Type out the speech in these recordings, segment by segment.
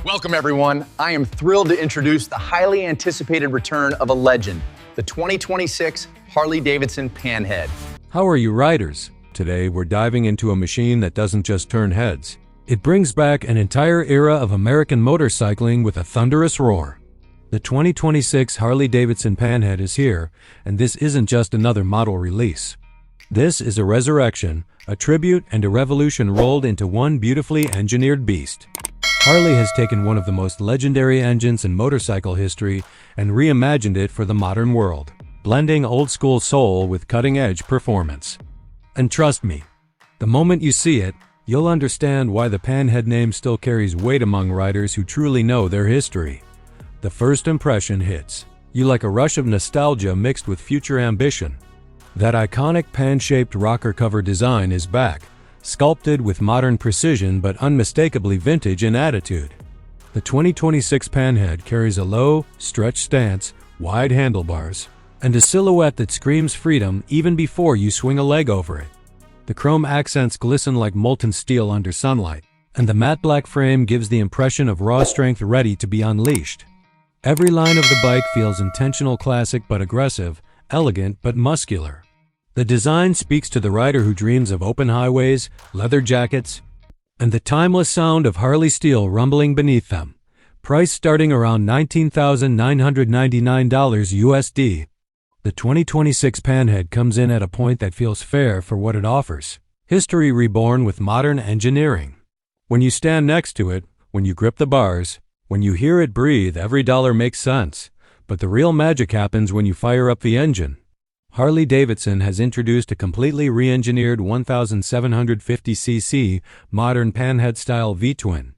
Welcome, everyone. I am thrilled to introduce the highly anticipated return of a legend, the 2026 Harley-Davidson Panhead. How are you, riders? Today, we're diving into a machine that doesn't just turn heads. It brings back an entire era of American motorcycling with a thunderous roar. The 2026 Harley-Davidson Panhead is here, and this isn't just another model release. This is a resurrection, a tribute, and a revolution rolled into one beautifully engineered beast. Harley has taken one of the most legendary engines in motorcycle history and reimagined it for the modern world, blending old-school soul with cutting-edge performance. And trust me, the moment you see it, you'll understand why the Panhead name still carries weight among riders who truly know their history. The first impression hits you like a rush of nostalgia mixed with future ambition. That iconic pan-shaped rocker cover design is back, sculpted with modern precision but unmistakably vintage in attitude. The 2026 Panhead carries a low, stretched stance, wide handlebars, and a silhouette that screams freedom even before you swing a leg over it. The chrome accents glisten like molten steel under sunlight, and the matte black frame gives the impression of raw strength ready to be unleashed. Every line of the bike feels intentional, classic but aggressive, elegant but muscular. The design speaks to the rider who dreams of open highways, leather jackets, and the timeless sound of Harley steel rumbling beneath them. Price starting around $19,999 USD. The 2026 Panhead comes in at a point that feels fair for what it offers. History reborn with modern engineering. When you stand next to it, when you grip the bars, when you hear it breathe, every dollar makes sense. But the real magic happens when you fire up the engine. Harley-Davidson has introduced a completely re-engineered 1,750cc modern Panhead-style V-twin,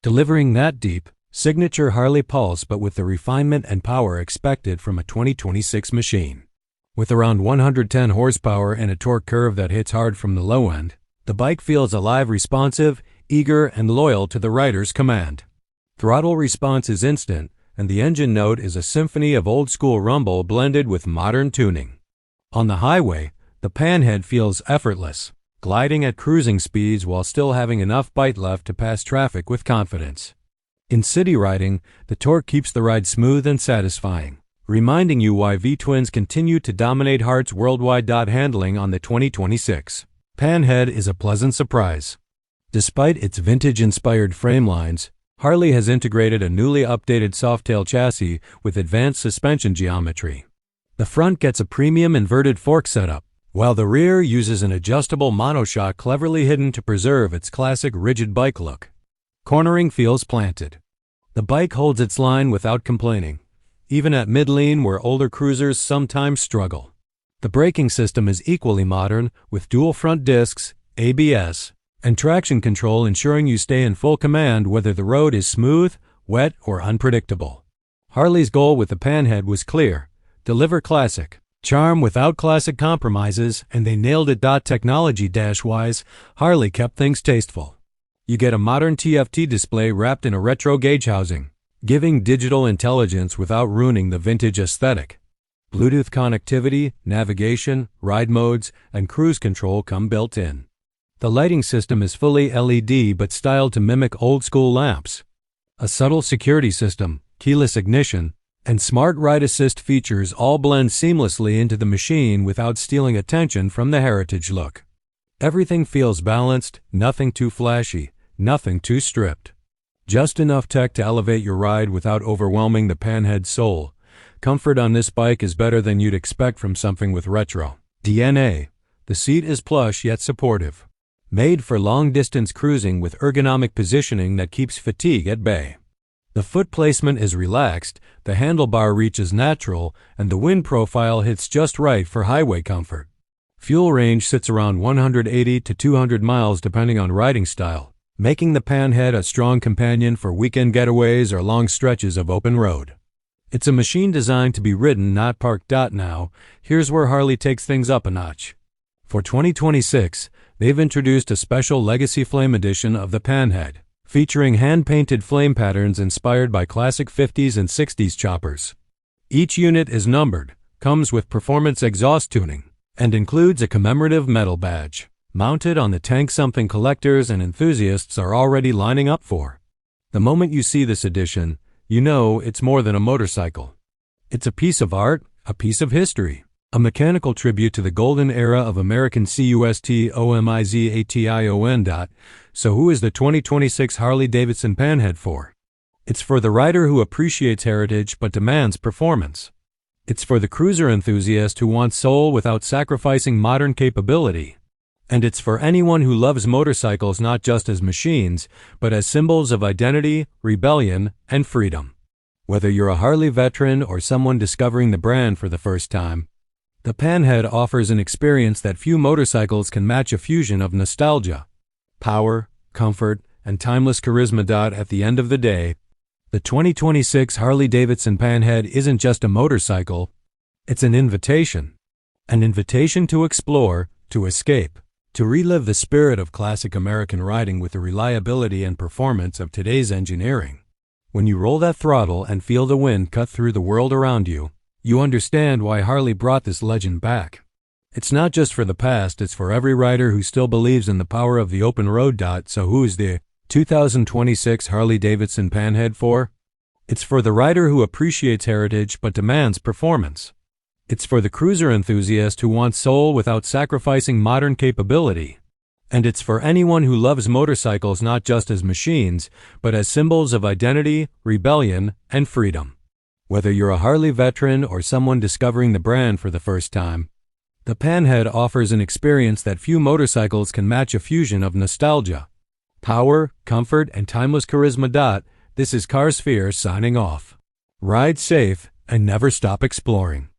delivering that deep, signature Harley pulse but with the refinement and power expected from a 2026 machine. With around 110 horsepower and a torque curve that hits hard from the low end, the bike feels alive, responsive, eager, and loyal to the rider's command. Throttle response is instant, and the engine note is a symphony of old-school rumble blended with modern tuning. On the highway, the Panhead feels effortless, gliding at cruising speeds while still having enough bite left to pass traffic with confidence. In city riding, the torque keeps the ride smooth and satisfying, reminding you why V-twins continue to dominate hearts worldwide. Handling on the 2026 Panhead is a pleasant surprise. Despite its vintage-inspired frame lines, Harley has integrated a newly updated softail chassis with advanced suspension geometry. The front gets a premium inverted fork setup, while the rear uses an adjustable monoshock cleverly hidden to preserve its classic rigid bike look. Cornering feels planted. The bike holds its line without complaining, even at mid-lean where older cruisers sometimes struggle. The braking system is equally modern, with dual front discs, ABS, and traction control ensuring you stay in full command whether the road is smooth, wet, or unpredictable. Harley's goal with the Panhead was clear: deliver classic charm without classic compromises, and they nailed it. Technology-wise, Harley kept things tasteful. You get a modern TFT display wrapped in a retro gauge housing, giving digital intelligence without ruining the vintage aesthetic. Bluetooth connectivity, navigation, ride modes, and cruise control come built in. The lighting system is fully LED but styled to mimic old-school lamps. A subtle security system, keyless ignition, and smart ride assist features all blend seamlessly into the machine without stealing attention from the heritage look. Everything feels balanced, nothing too flashy, nothing too stripped. Just enough tech to elevate your ride without overwhelming the Panhead's soul. Comfort on this bike is better than you'd expect from something with retro DNA. The seat is plush yet supportive, made for long-distance cruising with ergonomic positioning that keeps fatigue at bay. The foot placement is relaxed, the handlebar reach is natural, and the wind profile hits just right for highway comfort. Fuel range sits around 180 to 200 miles depending on riding style, making the Panhead a strong companion for weekend getaways or long stretches of open road. It's a machine designed to be ridden, not parked. Now, here's where Harley takes things up a notch. For 2026, they've introduced a special Legacy Flame edition of the Panhead, featuring hand-painted flame patterns inspired by classic 50s and 60s choppers. Each unit is numbered, comes with performance exhaust tuning, and includes a commemorative metal badge, mounted on the tank, something collectors and enthusiasts are already lining up for. The moment you see this edition, you know it's more than a motorcycle. It's a piece of art, a piece of history, a mechanical tribute to the golden era of American customization. So who is the 2026 Harley-Davidson Panhead for? It's for the rider who appreciates heritage but demands performance. It's for the cruiser enthusiast who wants soul without sacrificing modern capability. And it's for anyone who loves motorcycles not just as machines, but as symbols of identity, rebellion, and freedom. Whether you're a Harley veteran or someone discovering the brand for the first time, the Panhead offers an experience that few motorcycles can match: a fusion of nostalgia, power, comfort, and timeless charisma. At the end of the day, the 2026 Harley-Davidson Panhead isn't just a motorcycle, it's an invitation. An invitation to explore, to escape, to relive the spirit of classic American riding with the reliability and performance of today's engineering. When you roll that throttle and feel the wind cut through the world around you, you understand why Harley brought this legend back. It's not just for the past, it's for every rider who still believes in the power of the open road. So who is the 2026 Harley-Davidson Panhead for? It's for the rider who appreciates heritage but demands performance. It's for the cruiser enthusiast who wants soul without sacrificing modern capability. And it's for anyone who loves motorcycles not just as machines, but as symbols of identity, rebellion, and freedom. Whether you're a Harley veteran or someone discovering the brand for the first time, the Panhead offers an experience that few motorcycles can match: a fusion of nostalgia, power, comfort, and timeless charisma. This is Carsphere signing off. Ride safe and never stop exploring.